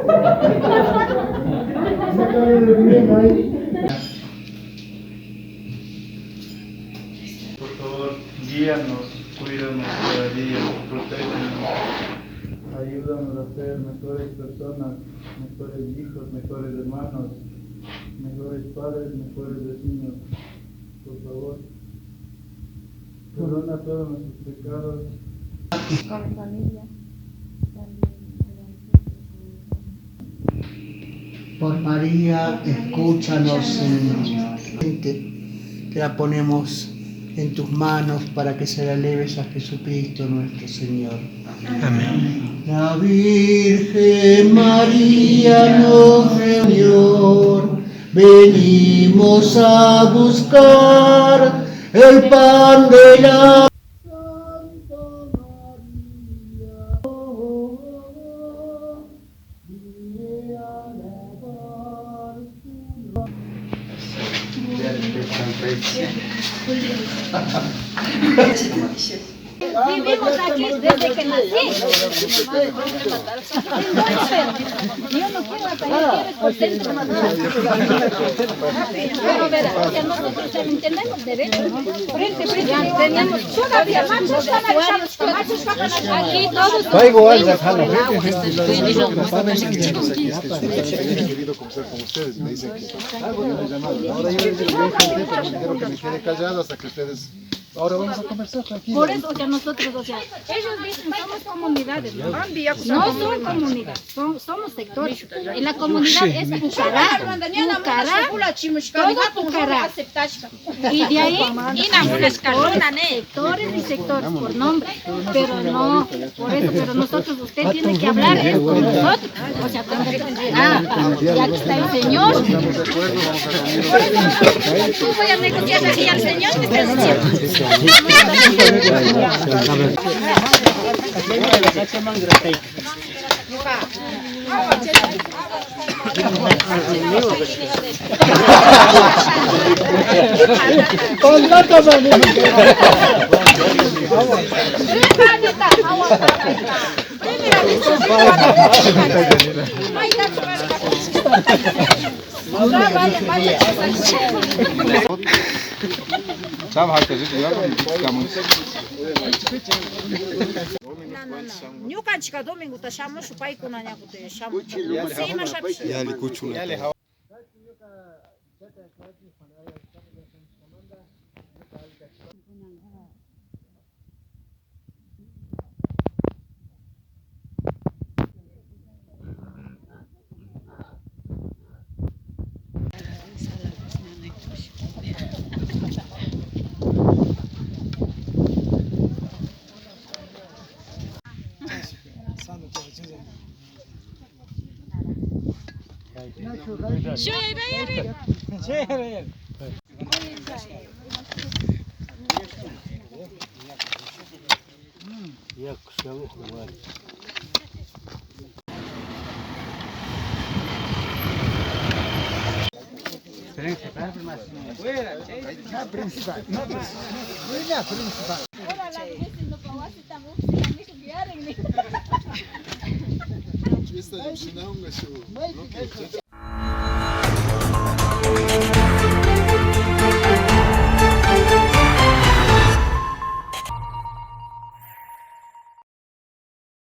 Por favor, guíanos, cuídanos cada día, protégenos, ayúdanos a ser mejores personas, mejores hijos, mejores hermanos, mejores padres, mejores vecinos. Por favor, perdona todos nuestros pecados. Con familia. Por María, escúchanos, Señor. Te la ponemos en tus manos para que se la leves a Jesucristo nuestro Señor. Amén. La Virgen María nos reunió, venimos a buscar el pan de la Vivimos aquí desde que nací. Yo no quiero atacar, quiero estar pero verá, que nosotros entendemos derecho. Frente, teníamos todavía machos, aquí todos. querido conversar con ustedes, me dicen que ahora yo les digo, quiero que me quede callado hasta que ustedes, ahora vamos a conversar tranquilo. Por eso que nosotros, o sea, ellos dicen somos comunidades, no son comunidades, somos sectores. Y la comunidad es Pucará, todo Pucará. Y de ahí, sectores y sectores por nombre, pero no, por eso, pero nosotros, usted tiene que hablar es con nosotros, o sea, ya que está el Señor. Estamos de acuerdo, vamos a reunirnos. Por eso, tú voy a negociar aquí al Señor, que está diciendo. Ñukanchika dominguta shamushu paykunañakuti shamushu. Sima shapish. Yali kuchuna.